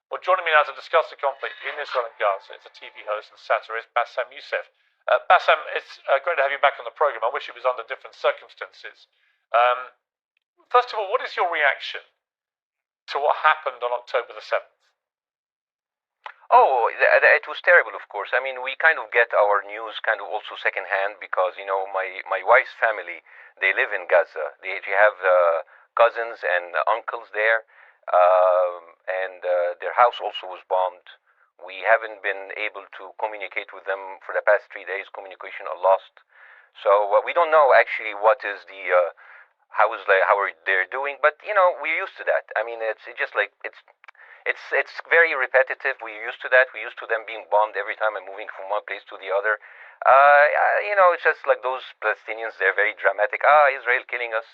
Well, joining me now to discuss the conflict in Israel and Gaza is a TV host and satirist, Bاسم Youssef. Bاسم, it's great to have you back on the program. I wish it was under different circumstances. First of all, what is your reaction to what happened on October the 7th? Oh, it was terrible, of course. I mean, we kind of get our news kind of also secondhand because, you know, my wife's family, they live in Gaza. They have cousins and uncles there, and their house also was bombed. We haven't been able to communicate with them for the past 3 days. Communication are lost. So we don't know actually what is the how are they doing, but you know, we're used to that. I mean, it's just like it's very repetitive. We're used to that. We're used to them being bombed every time and moving from one place to the other. You know, it's just like those Palestinians. They're very dramatic. Israel killing us,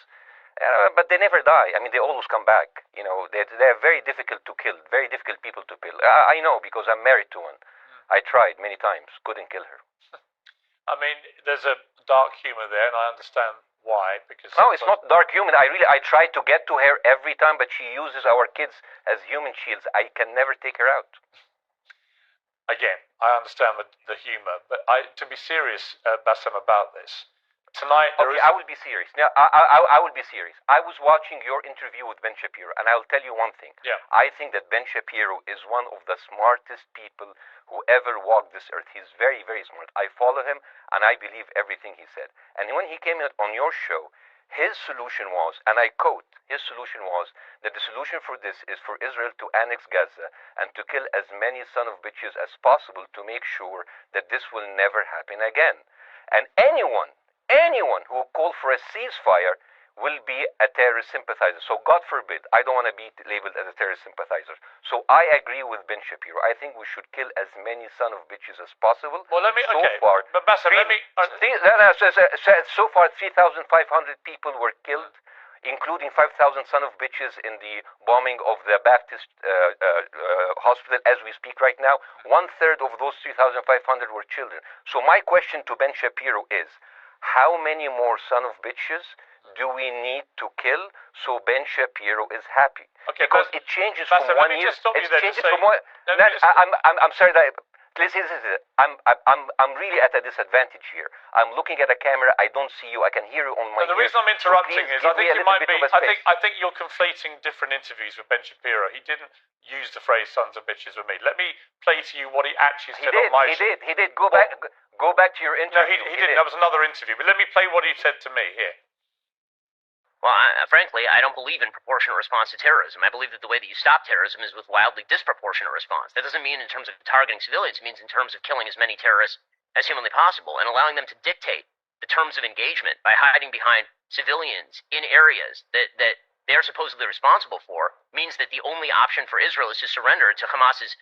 but they never die. I mean, they always come back. You know, they're very difficult to kill. Very difficult people to kill. I know because I'm married to one. I tried many times. Couldn't kill her. I mean, there's a dark humor there, and I understand why. Because no, it's not dark humor. I try to get to her every time, but she uses our kids as human shields. I can never take her out. Again, I understand the humor, but to be serious, Bاسم, about this tonight. I will be serious. Now, I will be serious. I was watching your interview with Ben Shapiro, and I will tell you one thing. Yeah. I think that Ben Shapiro is one of the smartest people who ever walked this earth. He's very, very smart. I follow him, and I believe everything he said. And when he came on your show, his solution was, and I quote, his solution was that the solution for this is for Israel to annex Gaza and to kill as many son of bitches as possible to make sure that this will never happen again. And anyone who called for a ceasefire will be a terrorist sympathizer. So God forbid, I don't want to be labeled as a terrorist sympathizer. So I agree with Ben Shapiro. I think we should kill as many son of bitches as possible. Well, let me, so far, but Bاسm, so far 3,500 people were killed, including 5,000 son of bitches in the bombing of the Baptist hospital as we speak right now. 1/3 of those 3,500 were children. So my question to Ben Shapiro is, how many more son of bitches do we need to kill so Ben Shapiro is happy? Okay, because it changes Bاسm, from 1 year. It changes from one. I'm sorry that. Listen, I'm really at a disadvantage here. I'm looking at a camera. I don't see you. I can hear you on my ear. The reason I'm interrupting is I think you might be. I think you're conflating different interviews with Ben Shapiro. He didn't use the phrase "sons of bitches" with me. Let me play to you what he actually said on my show. He did. Go back to your interview. No, he didn't. That was another interview. But let me play what he said to me here. Well, frankly, I don't believe in proportionate response to terrorism. I believe that the way that you stop terrorism is with wildly disproportionate response. That doesn't mean in terms of targeting civilians. It means in terms of killing as many terrorists as humanly possible and allowing them to dictate the terms of engagement by hiding behind civilians in areas that they're supposedly responsible for means that the only option for Israel is to surrender to Hamas's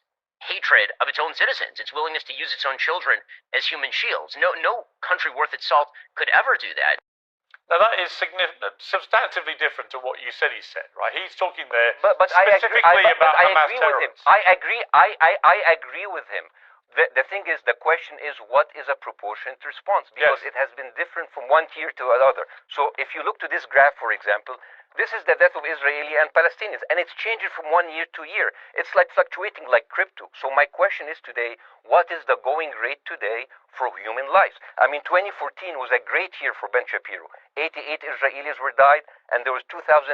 hatred of its own citizens, its willingness to use its own children as human shields. No country worth its salt could ever do that. Now that is substantively different to what you said he said, right? He's talking there but specifically about Hamas terrorists. I agree with him. The thing is, the question is, what is a proportionate response? Because it has been different from one tier to another. So if you look to this graph, for example, this is the death of Israeli and Palestinians, and it's changing from 1 year to year. It's like fluctuating like crypto. So my question is today, what is the going rate today for human lives? I mean, 2014 was a great year for Ben Shapiro. 88 Israelis were died, and there was 2,329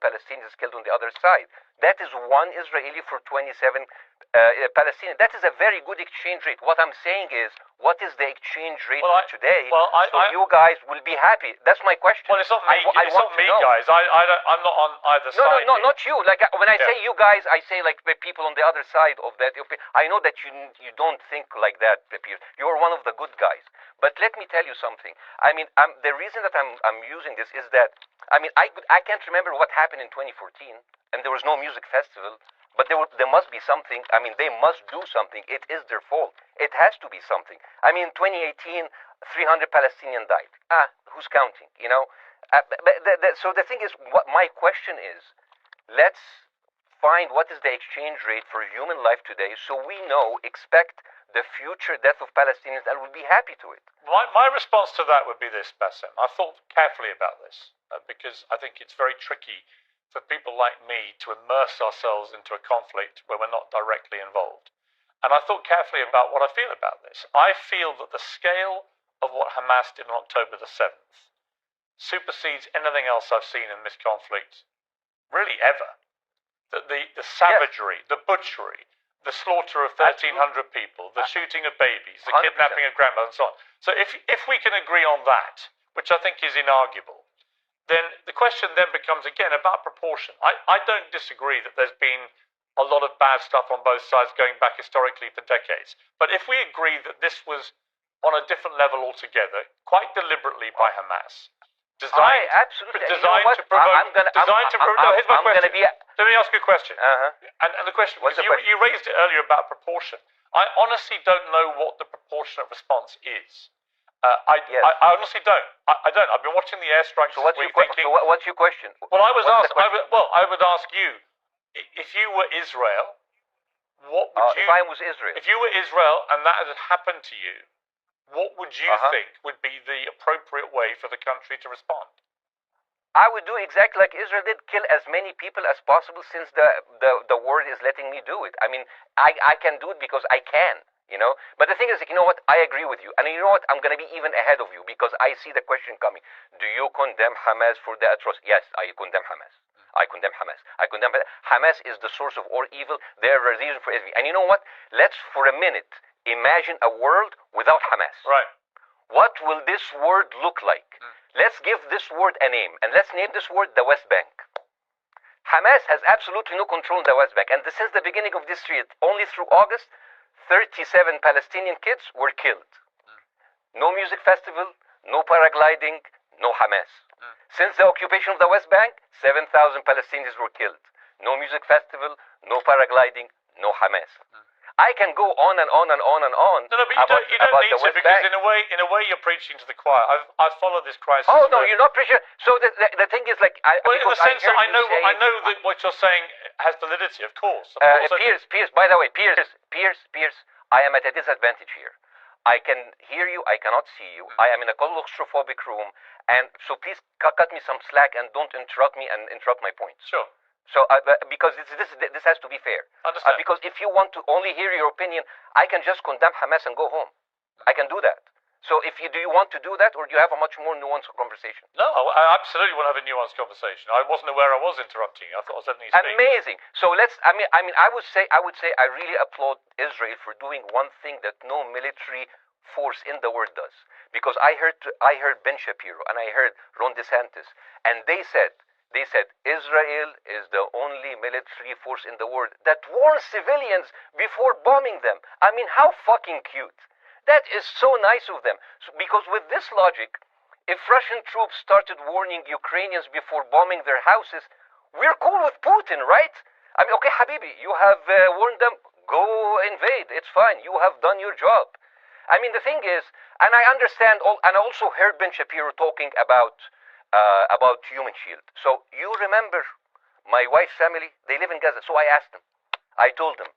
Palestinians killed on the other side. That is one Israeli for 27 Palestinians. That is a very good exchange rate. What I'm saying is, what is the exchange rate for today? So you guys will be happy. That's my question. Well, it's not me. It's not me, guys. I'm not on either side. No, not you. Like when I say you guys, I say like the people on the other side of that. I know that you don't think like that, Piers. You're one of the good guys. But let me tell you something. I mean, the reason that I'm using this is that I can't remember what happened in 2014, and there was no music festival. But there must be something. I mean, they must do something. It is their fault. It has to be something. I mean, 2018, 300 Palestinians died. Who's counting? You know. So the thing is, what my question is, let's find what is the exchange rate for human life today, so we expect the future death of Palestinians, and we'll be happy to it. My response to that would be this, Bاسm. I thought carefully about this because I think it's very tricky for people like me to immerse ourselves into a conflict where we're not directly involved. And I thought carefully about what I feel about this. I feel that the scale of what Hamas did on October the 7th supersedes anything else I've seen in this conflict, really ever. That the savagery, the butchery, the slaughter of 1,300 people, the shooting of babies, the 100%. kidnapping of grandmothers and so on. So if we can agree on that, which I think is inarguable, then the question then becomes again about proportion. I don't disagree that there's been a lot of bad stuff on both sides going back historically for decades. But if we agree that this was on a different level altogether, quite deliberately by Hamas, designed to provoke. Here's my question. Let me ask you a question. And the question, because you raised it earlier about proportion. I honestly don't know what the proportionate response is. I honestly don't. I don't. I've been watching the airstrikes. So what's your question? Well, I would ask you, if you were Israel, what would you? If I was Israel. If you were Israel and that had happened to you, what would you think would be the appropriate way for the country to respond? I would do exactly like Israel did, kill as many people as possible since the world is letting me do it. I mean, I can do it because I can, you know. But the thing is, you know what, I agree with you. And you know what, I'm going to be even ahead of you because I see the question coming. Do you condemn Hamas for the atrocity? Yes, I condemn Hamas. I condemn Hamas. Hamas is the source of all evil. They're the reason for everything. And you know what? Let's for a minute imagine a world without Hamas. Right. What will this world look like? Let's give this word a name, and let's name this word the West Bank. Hamas has absolutely no control in the West Bank, and since the beginning of this year, only through August, 37 Palestinian kids were killed. No music festival, no paragliding, no Hamas. Since the occupation of the West Bank, 7,000 Palestinians were killed. No music festival, no paragliding, no Hamas. I can go on and on and on and on. No, but you don't need to, because in a way you're preaching to the choir. I've followed this crisis. Oh no, you're not preaching. So the thing is, like, well, in the sense that I know that what you're saying has validity, of course. Piers, by the way, Piers, I am at a disadvantage here. I can hear you, I cannot see you. I am in a claustrophobic room, and so please cut me some slack and don't interrupt me and interrupt my point. Sure. So, because this has to be fair. Understand. Because if you want to only hear your opinion, I can just condemn Hamas and go home. I can do that. So, do you want to do that, or do you have a much more nuanced conversation? No, I absolutely want to have a nuanced conversation. I wasn't aware I was interrupting you. I thought I was letting you speak. Amazing. So I would say I really applaud Israel for doing one thing that no military force in the world does. Because I heard Ben Shapiro and I heard Ron DeSantis, and they said Israel is the only military force in the world that warns civilians before bombing them. I mean, how fucking cute. That is so nice of them. Because with this logic, if Russian troops started warning Ukrainians before bombing their houses, we're cool with Putin, right? I mean, okay, Habibi, you have warned them, go invade. It's fine. You have done your job. I mean, the thing is, and I understand, and I also heard Ben Shapiro talking about Human Shield. So you remember my wife's family, they live in Gaza. So I asked them, I told them,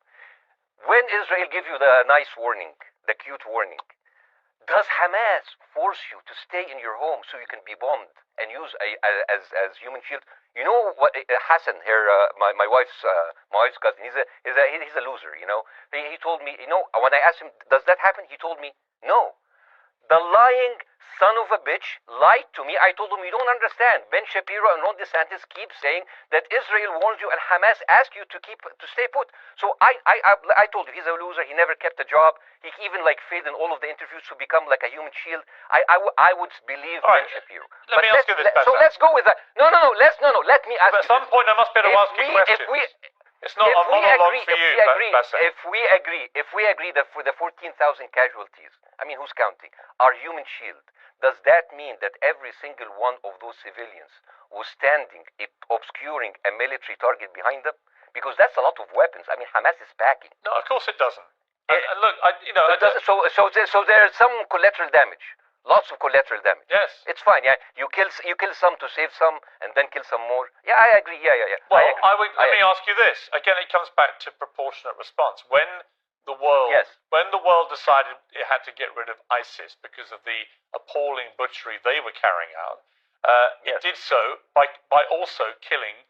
when Israel gives you the nice warning, the cute warning, does Hamas force you to stay in your home so you can be bombed and use as human shield? You know what, Hassan here, my wife's cousin, he's a loser, you know. He told me, you know, when I asked him, does that happen? He told me, no. The lying son of a bitch lied to me. I told him, you don't understand. Ben Shapiro and Ron DeSantis keep saying that Israel warns you and Hamas asked you to stay put. So I told you, he's a loser. He never kept a job. He even failed in all of the interviews to become like a human shield. I would believe Ben Shapiro. Let me ask you this, so let's go with that. No. Let me ask you. At some point, I must be able to ask you questions. It's not a monologue for you, Bاسم. If we agree that for the 14,000 casualties, I mean, who's counting, our human shield, does that mean that every single one of those civilians was standing, obscuring a military target behind them? Because that's a lot of weapons. I mean, Hamas is packing. No, of course it doesn't. Look, so there's some collateral damage. Lots of collateral damage. Yes. It's fine, yeah. You kill some to save some and then kill some more. Yeah, I agree. Yeah. Well, let me ask you this. Again, it comes back to proportionate response. When the world decided it had to get rid of ISIS because of the appalling butchery they were carrying out, it did so by also killing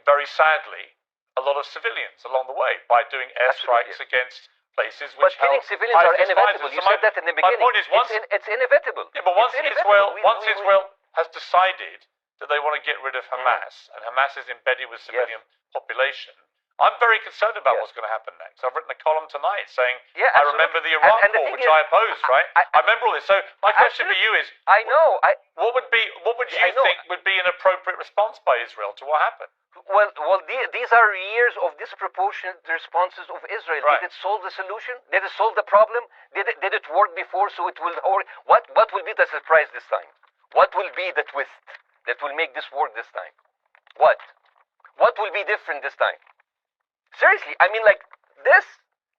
very sadly, a lot of civilians along the way by doing airstrikes against places which But killing civilians are inevitable. You said that in the beginning. My point is, it's inevitable. Yeah, but once Israel has decided that they want to get rid of Hamas, and Hamas is embedded with civilian population, I'm very concerned about what's going to happen next. I've written a column tonight saying, I remember the Iraq war, which I opposed, right? I remember all this. So my question to you is, I know. What would you think would be an appropriate response by Israel to what happened? Well, these are years of disproportionate responses of Israel. Right. Did it solve the solution? Did it solve the problem? Did it work before? So it will. Or what will be the surprise this time? What will be the twist that will make this work this time? What will be different this time? Seriously, I mean, like, this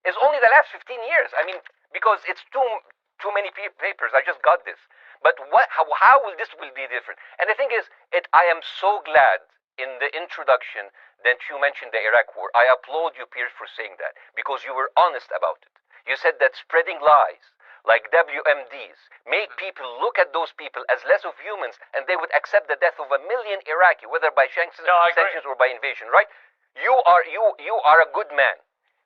is only the last 15 years. I mean, because it's too many papers. I just got this. But how will this be different? And the thing is, I am so glad in the introduction that you mentioned the Iraq war. I applaud you, Piers, for saying that, because you were honest about it. You said that spreading lies, like WMDs, make people look at those people as less of humans, and they would accept the death of 1 million Iraqi, whether by sanctions or by invasion, right? You are a good man.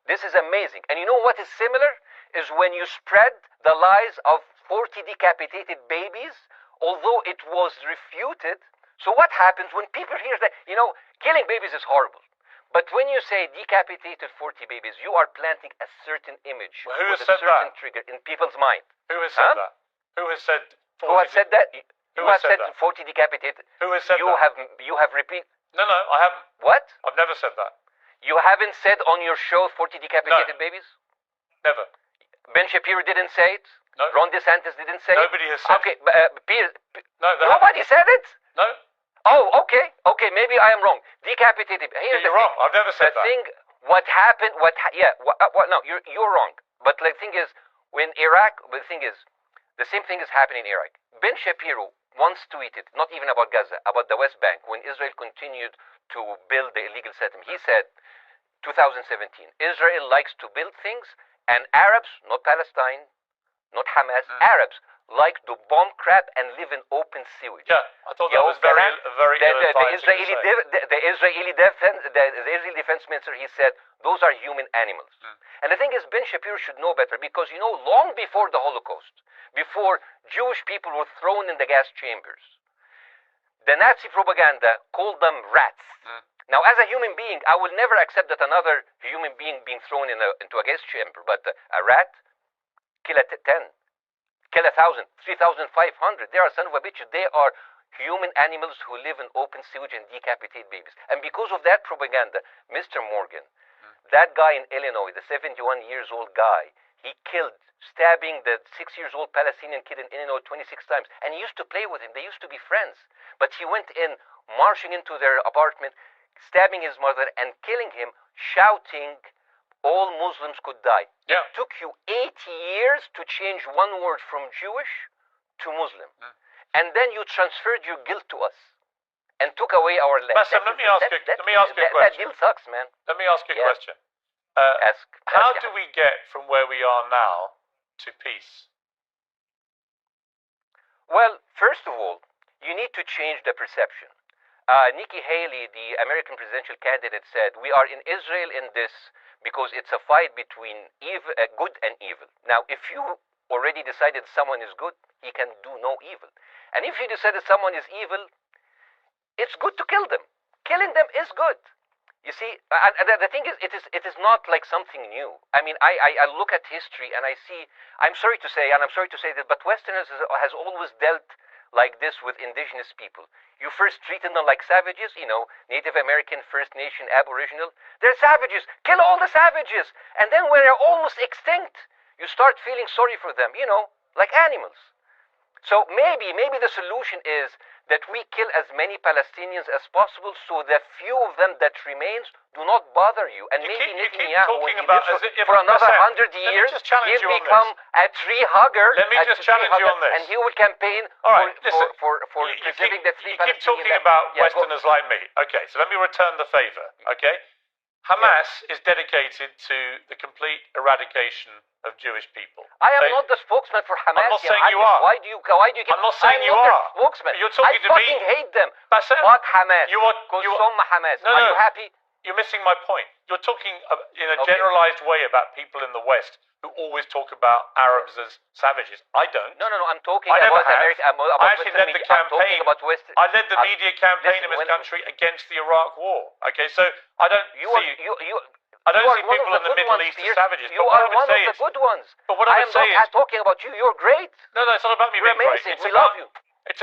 This is amazing. And you know what is similar? Is when you spread the lies of 40 decapitated babies, although it was refuted. So what happens when people hear that, killing babies is horrible. But when you say decapitated 40 babies, you are planting a certain image, who has with a said certain that? trigger in people's mind. Who has said that? Who has said 40 Who has said that? Who has has said said that? 40 decapitated? Who has said you that? You have repeated. No, I haven't. What? I've never said that. You haven't said on your show 40 decapitated babies? Never. Ben Shapiro didn't say it? No. Ron DeSantis didn't say Nobody has said Okay, it. nobody said it? No. Oh, okay, maybe I am wrong. Decapitated. Here's You're wrong. I've never said that. What happened, no, you're wrong. But the thing is, when Iraq, the same thing is happening in Iraq. Ben Shapiro once tweeted, not even about Gaza, about the West Bank, when Israel continued to build the illegal settlement. He said, 2017, Israel likes to build things, and Arabs, not Palestine, not Hamas, Arabs like to bomb crap and live in open sewage. Yeah, I thought that was very the Israeli defense minister, he said, those are human animals. And the thing is, Ben Shapiro should know better, because long before the Holocaust, before Jewish people were thrown in the gas chambers, the Nazi propaganda called them rats. Now, as a human being, I will never accept that another human being being thrown into a gas chamber, but a rat, kill 10, kill 1,000, 3,500. They are son of a bitch. They are human animals who live in open sewage and decapitate babies. And because of that propaganda, Mr. Morgan, that guy in Illinois, the 71 years old guy, he killed, stabbing the 6-year-old Palestinian kid in Illinois 26 times. And he used to play with him. They used to be friends. But he went in, marching into their apartment, stabbing his mother and killing him, shouting, all Muslims could die. Yeah. It took you 80 years to change one word from Jewish to Muslim. And then you transferred your guilt to us and took away our land. Bassem, let me ask you a question. That deal sucks, man. Let me ask you a question. How do we get from where we are now to peace? Well, first of all, you need to change the perception. Nikki Haley, the American presidential candidate, said, we are in Israel in this because it's a fight between good and evil. Now, if you already decided someone is good, he can do no evil. And if you decided someone is evil, it's good to kill them. Killing them is good. You see, the thing is, it is not like something new. I mean, I look at history and I see, I'm sorry to say this, but Westerners has always dealt like this with indigenous people. You first treated them like savages, Native American, First Nation, Aboriginal. They're savages. Kill all the savages. And then when they're almost extinct, you start feeling sorry for them, like animals. So maybe the solution is that we kill as many Palestinians as possible, so the few of them that remains do not bother you. And maybe Netanyahu, when he lives for another 100 years, he'll become a tree hugger. Let me just challenge you on this. And he will campaign for preserving the three Palestinians. You keep talking about Westerners like me. Okay, so let me return the favor. Okay, Hamas is dedicated to the complete eradication of Jewish people. I am not the spokesman for Hamas. I'm not saying you are. Why do you I'm not saying you I'm not are. their spokesman. You're talking to me. I fucking hate them. Bassem, Fuck Hamas. you are Hamas. No, are you happy? You're missing my point. You're talking in a generalized way about people in the West who always talk about Arabs as savages. I don't. No. I'm talking about America. I actually led the campaign. I led the media campaign in this listen, country against the Iraq War. Okay, so I don't see people in the Middle East as savages. You are one of the good ones. But what I would say is, talking about you. You're great. No, it's not about me being great. We love you. It's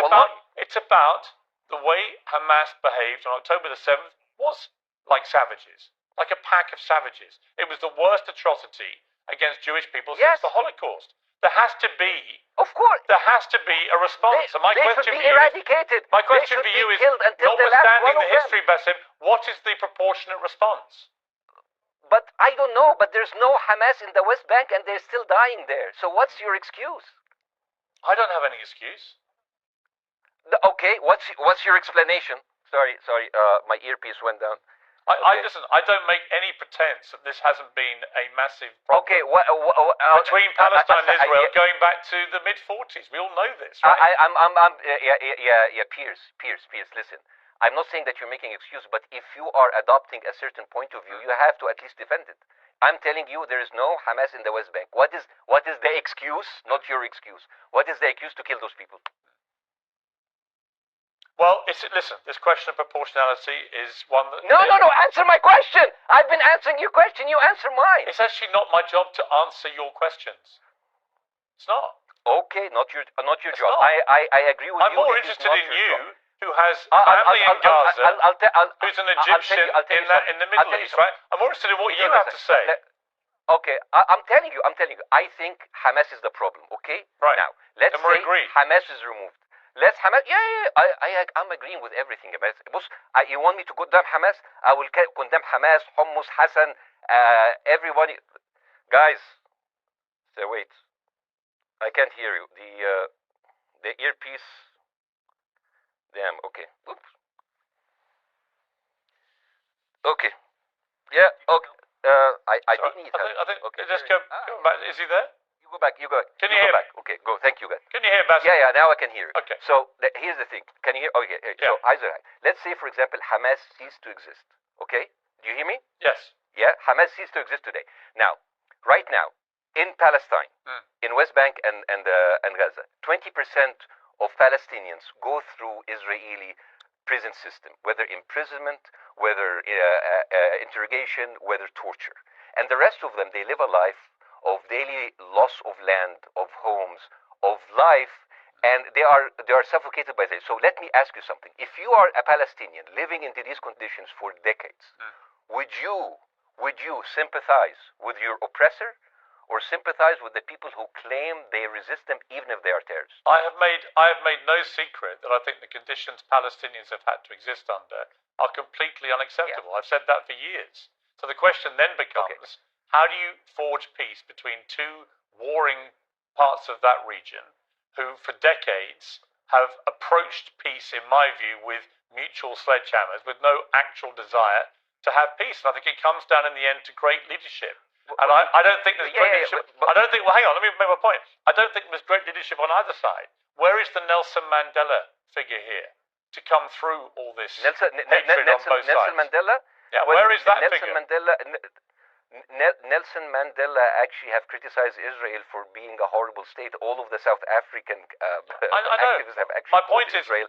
about the way Hamas behaved on October the 7th was like savages, like a pack of savages. It was the worst atrocity against Jewish people since the Holocaust. There has to be, of course, there has to be a response. My question to you is, notwithstanding the history, Bassem, what is the proportionate response? But I don't know. But there's no Hamas in the West Bank, and they're still dying there. So what's your excuse? I don't have any excuse. Okay, what's your explanation? Sorry, my earpiece went down. Listen, I don't make any pretense that this hasn't been a massive problem between Palestine and Israel going back to the mid-40s. We all know this, right? Piers, listen. I'm not saying that you're making excuse, but if you are adopting a certain point of view, you have to at least defend it. I'm telling you, there is no Hamas in the West Bank. What is the excuse? Not your excuse. What is the excuse to kill those people? Well, listen, this question of proportionality is one that... No, answer my question! I've been answering your question, you answer mine! It's actually not my job to answer your questions. It's not. Okay, not your job. Not. I agree with you. I'm more interested in you, who has family in Gaza, who's an Egyptian in the Middle East, right? I'm more interested in what you have to say. Okay, I'm telling you. I think Hamas is the problem, okay? Right. Now, let's say Hamas is removed. Let's Hamas. I'm agreeing with everything about it. You want me to condemn Hamas? I will condemn Hamas, Hummus, Hassan, everybody. Guys, wait. I can't hear you. The earpiece. Damn. Okay. Oops. Okay. Yeah. Okay. I didn't need help. I think. Okay. Just go back. Is he there? You go back. Can you hear me? Okay, go. Thank you, guys. Can you hear, Bassem? Yeah, now I can hear you. Okay. So here's the thing. Can you hear? Okay. Yeah. So let's say, for example, Hamas ceased to exist. Okay. Do you hear me? Yes. Yeah. Hamas ceased to exist today. Now, right now, in Palestine, in West Bank and Gaza, 20% of Palestinians go through Israeli prison system, whether imprisonment, whether interrogation, whether torture, and the rest of them, they live a life of daily loss of land, of homes, of life, and they are suffocated by this. So let me ask you something. If you are a Palestinian living into these conditions for decades, would you sympathize with your oppressor, or sympathize with the people who claim they resist them even if they are terrorists? I have made no secret that I think the conditions Palestinians have had to exist under are completely unacceptable. Yeah. I've said that for years. So the question then becomes, how do you forge peace between two warring parts of that region who for decades have approached peace, in my view, with mutual sledgehammers, with no actual desire to have peace? And I think it comes down in the end to great leadership. And I don't think there's great leadership. I don't think, well, hang on, let me make my point. I don't think there's great leadership on either side. Where is the Nelson Mandela figure here to come through all this hatred on both sides? Nelson Mandela? Yeah, where is that figure? Nelson Mandela actually have criticized Israel for being a horrible state. All of the South African activists have actually called Israel.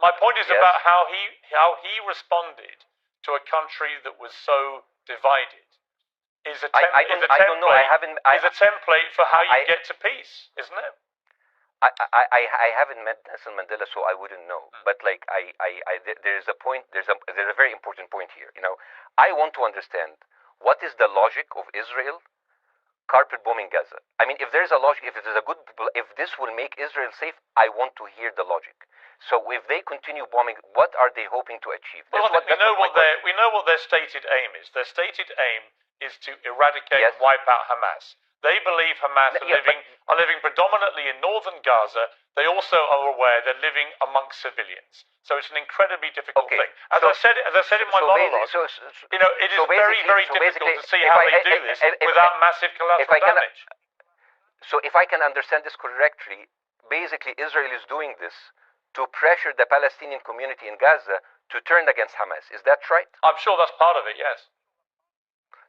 My point is about how he responded to a country that was so divided. Is a template for how you get to peace, isn't it? I haven't met Nelson Mandela, so I wouldn't know. But there's a point. There's a very important point here. I want to understand what is the logic of Israel carpet bombing Gaza. I mean, if there's a logic, if this will make Israel safe, I want to hear the logic. So if they continue bombing, what are they hoping to achieve? Well, we know what their stated aim is. Their stated aim is to eradicate and wipe out Hamas. They believe Hamas are living predominantly in northern Gaza. They also are aware they're living amongst civilians. So it's an incredibly difficult thing. As I said in my monologue, it is very, very difficult to see how they do this without massive collateral damage. So if I can understand this correctly, basically Israel is doing this to pressure the Palestinian community in Gaza to turn against Hamas. Is that right? I'm sure that's part of it, yes.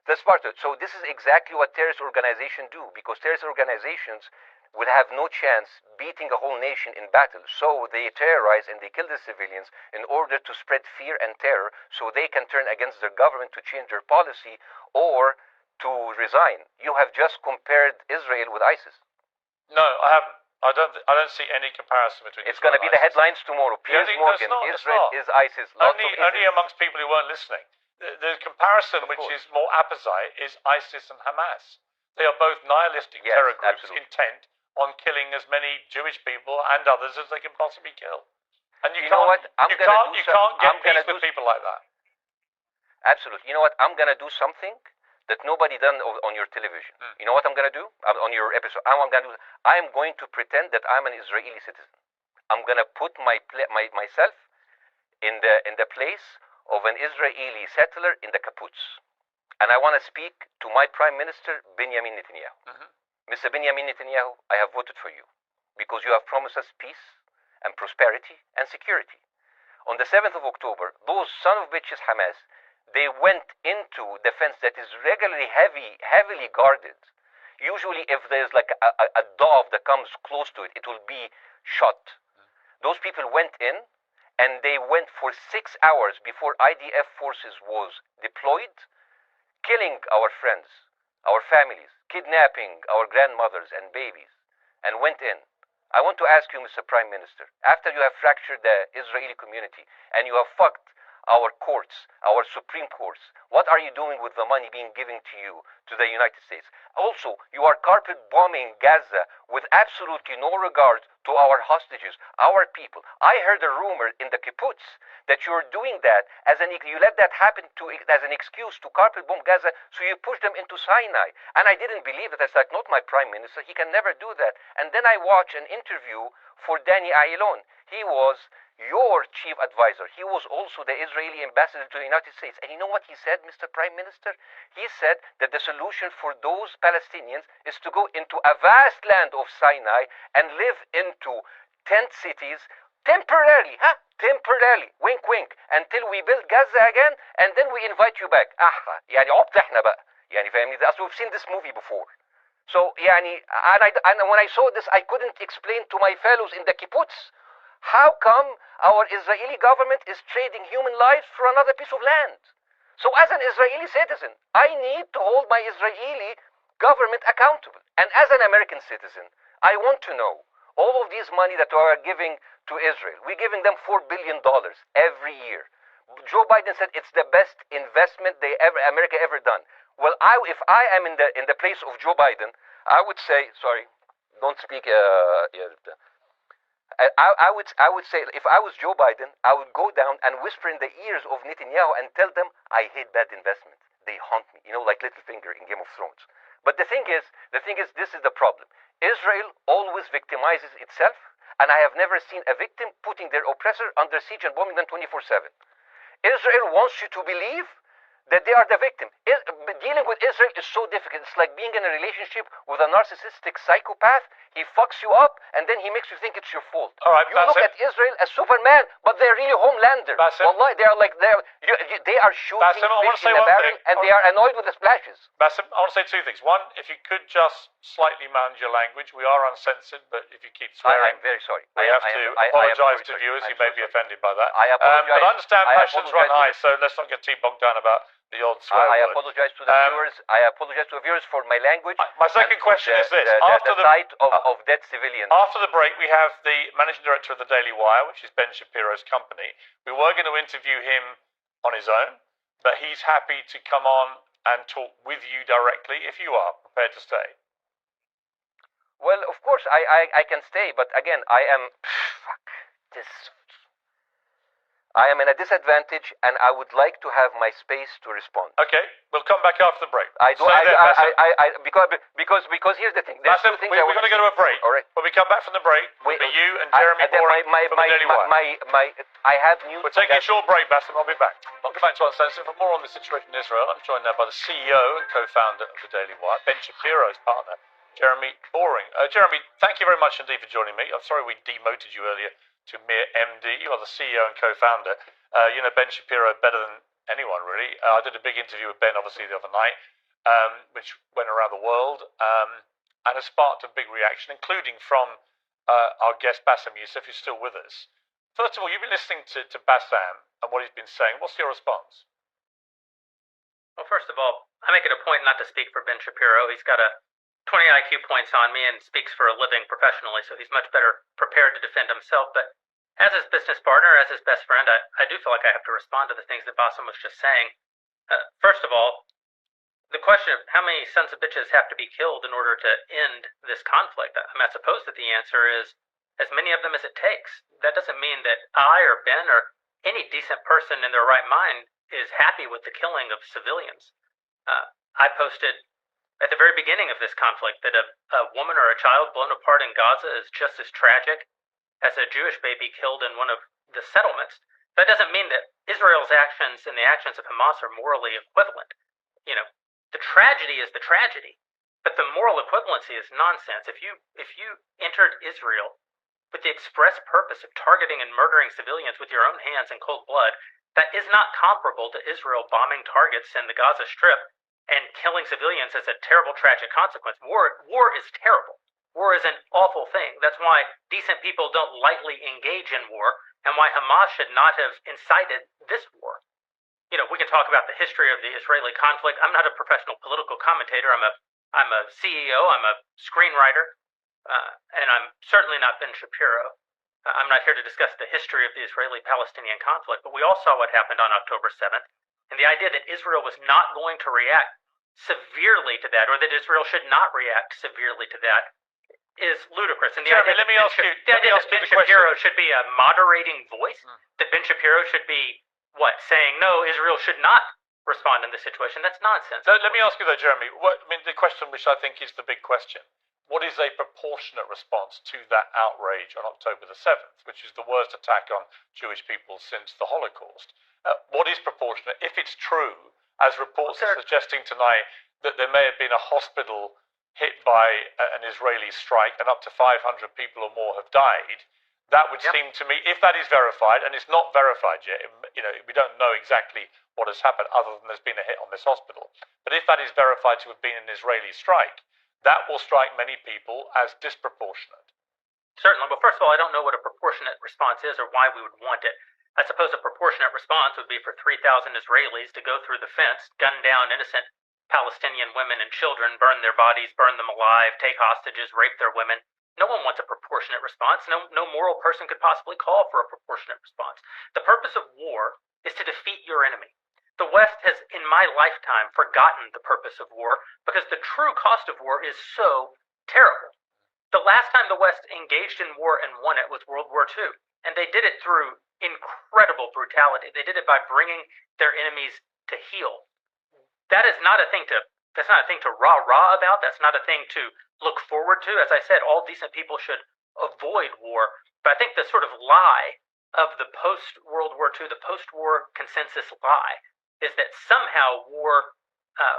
That's part of it. So this is exactly what terrorist organizations do, because terrorist organizations will have no chance beating a whole nation in battle. So they terrorize and they kill the civilians in order to spread fear and terror so they can turn against their government to change their policy or to resign. You have just compared Israel with ISIS. No, I haven't. I don't see any comparison between. It's going to be the headlines tomorrow. Piers Morgan, Israel is ISIS. Only amongst people who weren't listening. The comparison, which is more apposite, is ISIS and Hamas. They are both nihilistic terror groups intent on killing as many Jewish people and others as they can possibly kill. And you can't get peace with people like that. Absolutely. You know what? I'm going to do something that nobody done on your television. You know what I'm going to do on your episode? I'm going to pretend that I'm an Israeli citizen. I'm going to put myself in the place of an Israeli settler in the kibbutz. And I want to speak to my Prime Minister, Benjamin Netanyahu. Mr. Benjamin Netanyahu, I have voted for you because you have promised us peace and prosperity and security. On the 7th of October, those son of bitches Hamas, they went into the fence that is regularly heavily guarded. Usually if there's like a dove that comes close to it, it will be shot. Those people went in, and they went for 6 hours before IDF forces was deployed, killing our friends, our families, kidnapping our grandmothers and babies, and went in. I want to ask you, Mr. Prime Minister, after you have fractured the Israeli community and you have fucked our courts, our Supreme Courts, what are you doing with the money being given to you, to the United States? Also, you are carpet bombing Gaza with absolutely no regard to our hostages, our people. I heard a rumor in the kibbutz that you're doing that you let that happen as an excuse to carpet bomb Gaza, so you push them into Sinai. And I didn't believe it. I said, not my Prime Minister, he can never do that. And then I watched an interview for Danny Ayalon. He was your chief advisor. He was also the Israeli ambassador to the United States. And you know what he said, Mr. Prime Minister? He said that the solution for those Palestinians is to go into a vast land of Sinai and live into tent cities temporarily, temporarily, wink wink, until we build Gaza again, and then we invite you back. يعني عبط احنا بقى. يعني فاهمني؟ We've seen this movie before. So يعني and when I saw this, I couldn't explain to my fellows in the kibbutz, how come our Israeli government is trading human lives for another piece of land? So as an Israeli citizen, I need to hold my Israeli government accountable. And as an American citizen, I want to know all of these money that we are giving to Israel. We're giving them $4 billion every year. Joe Biden said it's the best investment America ever done. Well, if I am in the place of Joe Biden, I would say, sorry, don't speak. I would say, if I was Joe Biden, I would go down and whisper in the ears of Netanyahu and tell them, I hate bad investment. They haunt me, like Littlefinger in Game of Thrones. But the thing is, this is the problem. Israel always victimizes itself, and I have never seen a victim putting their oppressor under siege and bombing them 24/7. Israel wants you to believe that they are the victim. Dealing with Israel is so difficult. It's like being in a relationship with a narcissistic psychopath. He fucks you up, and then he makes you think it's your fault. All right, you look at Israel as Superman, but they're really homelanders. Wallahi, they are shooting fish in a barrel, and they are annoyed with the splashes. Bاسم, I want to say two things. One, if you could just slightly manage your language. We are uncensored, but if you keep swearing, I'm very sorry. We have to apologise to viewers who may be offended by that. I apologize. But I understand passions run high, so let's not get too bogged down about the odd swear I word. apologize to the viewers. I apologize to the viewers for my language. My second question is this: after the sight of dead civilians. After the break, we have the managing director of the Daily Wire, which is Ben Shapiro's company. We were going to interview him on his own, but he's happy to come on and talk with you directly if you are prepared to stay. Well, of course, I can stay, but again, I am. Fuck this. I am in a disadvantage, and I would like to have my space to respond. Okay, we'll come back after the break. Because here's the thing. There's Bassem, two things we're going to go to a break. All right. When we come back from the break, it'll be you and Jeremy Boring from the Daily Wire. I have news. We're taking a short break, Bassem. I'll be back. Welcome back to Uncensored. For more on the situation in Israel, I'm joined now by the CEO and co-founder of the Daily Wire, Ben Shapiro's partner, Jeremy Boring. Jeremy, thank you very much indeed for joining me. I'm sorry we demoted you earlier to mere MD. You are the CEO and co-founder. You know Ben Shapiro better than anyone, really. I did a big interview with Ben, obviously, the other night, which went around the world and has sparked a big reaction, including from our guest, Bassem Youssef, who's still with us. First of all, you've been listening to Bassem and what he's been saying. What's your response? Well, first of all, I make it a point not to speak for Ben Shapiro. He's got a 20 IQ points on me and speaks for a living professionally, so he's much better prepared to defend himself. But as his business partner, as his best friend, I do feel like I have to respond to the things that Bassem was just saying. First of all, the question of how many sons of bitches have to be killed in order to end this conflict, I suppose that the answer is as many of them as it takes. That doesn't mean that I or Ben or any decent person in their right mind is happy with the killing of civilians. I posted at the very beginning of this conflict that a woman or a child blown apart in Gaza is just as tragic as a Jewish baby killed in one of the settlements. That doesn't mean that Israel's actions and the actions of Hamas are morally equivalent. You know, the tragedy is the tragedy, but the moral equivalency is nonsense. If you entered Israel with the express purpose of targeting and murdering civilians with your own hands in cold blood, that is not comparable to Israel bombing targets in the Gaza Strip and killing civilians as a terrible, tragic consequence. War is terrible. War is an awful thing. That's why decent people don't lightly engage in war, and why Hamas should not have incited this war. You know, we can talk about the history of the Israeli conflict. I'm not a professional political commentator. I'm a CEO. I'm a screenwriter, and I'm certainly not Ben Shapiro. I'm not here to discuss the history of the Israeli-Palestinian conflict, but we all saw what happened on October 7th, and the idea that Israel was not going to react severely to that, or that Israel should not react severely to that, is ludicrous. And the Jeremy, idea let me ask you that Ben the Shapiro question. should be a moderating voice, that Ben Shapiro should be, saying, no, Israel should not respond in this situation. That's nonsense. Let me ask you though, Jeremy, the question which I think is the big question. What is a proportionate response to that outrage on October the 7th, which is the worst attack on Jewish people since the Holocaust? What is proportionate? If it's true, as reports are suggesting tonight, that there may have been a hospital hit by an Israeli strike and up to 500 people or more have died, that would seem to me, if that is verified, and it's not verified yet, we don't know exactly what has happened other than there's been a hit on this hospital, but if that is verified to have been an Israeli strike, that will strike many people as disproportionate. Certainly. Well, first of all, I don't know what a proportionate response is or why we would want it. I suppose a proportionate response would be for 3,000 Israelis to go through the fence, gun down innocent Palestinian women and children, burn their bodies, burn them alive, take hostages, rape their women. No one wants a proportionate response. No moral person could possibly call for a proportionate response. The purpose of war is to defeat your enemy. The West has, in my lifetime, forgotten the purpose of war because the true cost of war is so terrible. The last time the West engaged in war and won it was World War II, and they did it through incredible brutality. They did it by bringing their enemies to heel. That's not a thing to rah-rah about. That's not a thing to look forward to. As I said, all decent people should avoid war. But I think the sort of lie of the post-World War II, the post-war consensus lie, is that somehow war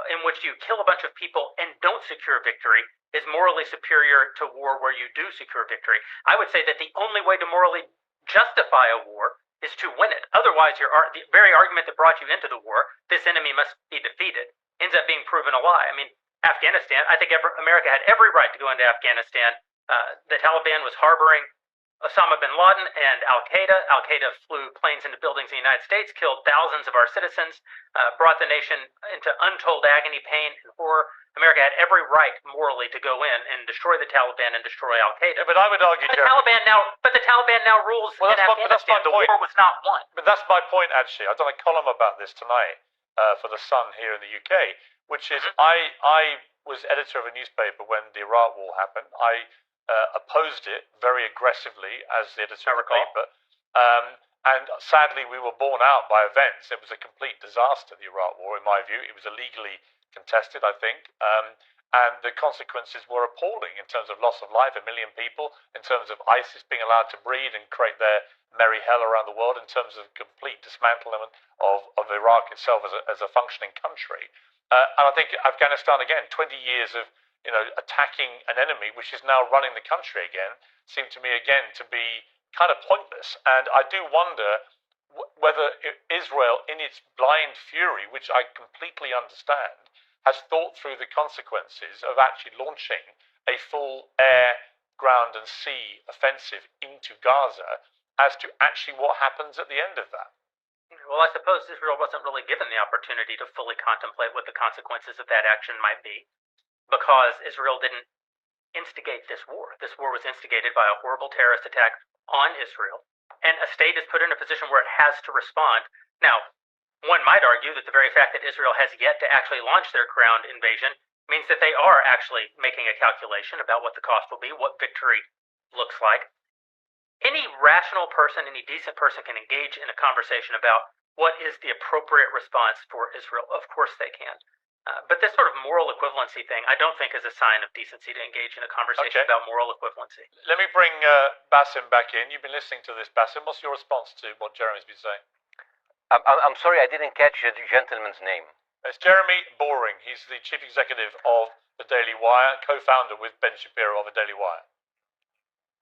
in which you kill a bunch of people and don't secure victory is morally superior to war where you do secure victory. I would say that the only way to morally justify a war is to win it. Otherwise, the very argument that brought you into the war, this enemy must be defeated, ends up being proven a lie. I mean, Afghanistan, I think America had every right to go into Afghanistan. The Taliban was harboring Osama bin Laden and Al-Qaeda. Al-Qaeda flew planes into buildings in the United States, killed thousands of our citizens, brought the nation into untold agony, pain, and horror. America had every right morally to go in and destroy the Taliban and destroy Al-Qaeda. But I would argue, the Taliban now rules in Afghanistan. The war was not won. But that's my point, actually. I've done a column about this tonight for The Sun here in the UK, which is I was editor of a newspaper when the Iraq War happened. I opposed it very aggressively as the editor of the paper. And sadly, we were borne out by events. It was a complete disaster, the Iraq War, in my view. It was illegally contested, I think. And the consequences were appalling in terms of loss of life, 1 million people, in terms of ISIS being allowed to breed and create their merry hell around the world, in terms of complete dismantlement of Iraq itself as a functioning country. And I think Afghanistan, again, 20 years of attacking an enemy which is now running the country again, seemed to me again to be kind of pointless. And I do wonder whether Israel, in its blind fury, which I completely understand, has thought through the consequences of actually launching a full air, ground and sea offensive into Gaza as to actually what happens at the end of that. Well, I suppose Israel wasn't really given the opportunity to fully contemplate what the consequences of that action might be, because Israel didn't instigate this war. This war was instigated by a horrible terrorist attack on Israel, and a state is put in a position where it has to respond. Now, one might argue that the very fact that Israel has yet to actually launch their ground invasion means that they are actually making a calculation about what the cost will be, what victory looks like. Any rational person, any decent person can engage in a conversation about what is the appropriate response for Israel. Of course they can. But this sort of moral equivalency thing, I don't think is a sign of decency to engage in a conversation about moral equivalency. Let me bring Baasim back in. You've been listening to this, Baasim. What's your response to what Jeremy's been saying? I'm sorry, I didn't catch the gentleman's name. It's Jeremy Boring. He's the chief executive of the Daily Wire and co-founder with Ben Shapiro of the Daily Wire.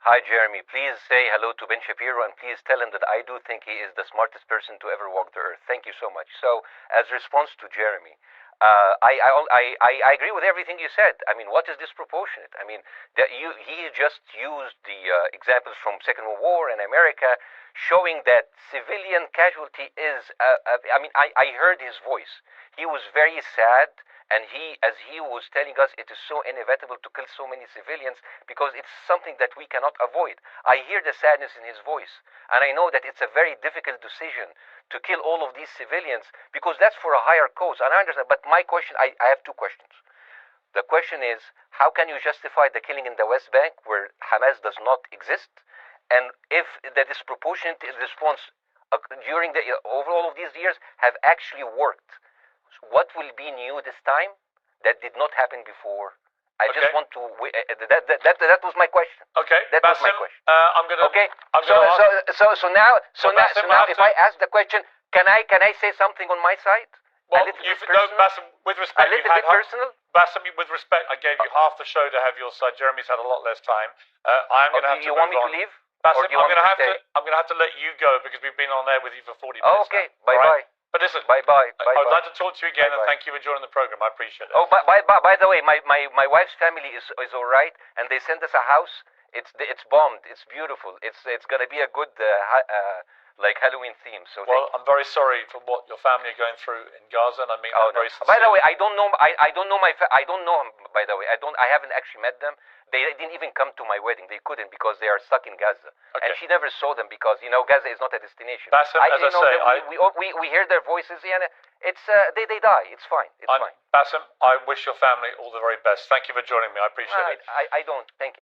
Hi, Jeremy. Please say hello to Ben Shapiro, and please tell him that I do think he is the smartest person to ever walk the earth. Thank you so much. So, as response to Jeremy, I agree with everything you said. I mean, what is disproportionate? I mean, he just used the examples from Second World War and America, showing that civilian casualty is. I heard his voice. He was very sad. And as he was telling us, it is so inevitable to kill so many civilians because it's something that we cannot avoid. I hear the sadness in his voice. And I know that it's a very difficult decision to kill all of these civilians because that's for a higher cause. And I understand. But my question, I have two questions. The question is, how can you justify the killing in the West Bank where Hamas does not exist? And if the disproportionate response during over all of these years have actually worked, what will be new this time that did not happen before? I just want to. That was my question. Okay, that Baasim, was my question. I'm gonna. Okay. So now, Baasim, if I ask the question, can I say something on my side? Well, Baasim, with respect, a little bit personal. Baasim, with respect, I gave you half the show to have your side. Jeremy's had a lot less time. I'm gonna have to. You want me to leave? Baasim, I'm gonna have to let you go because we've been on there with you for 40 minutes. Okay. Bye bye. Right? But listen, bye. I'd like to talk to you again, and thank you for joining the program. I appreciate it. Oh, by the way, my wife's family is all right, and they sent us a house. It's bombed. It's beautiful. It's gonna be a good like Halloween theme. So I'm very sorry for what your family are going through in Gaza, and I mean that very sincerely. By the way, I don't know. I don't know I don't know him. By the way, I haven't actually met them. They didn't even come to my wedding. They couldn't because they are stuck in Gaza, and she never saw them because Gaza is not a destination. Baasim, as I say, we hear their voices, and it's they die. It's fine. It's fine. Baasim, I wish your family all the very best. Thank you for joining me. I appreciate it. I don't. Thank you.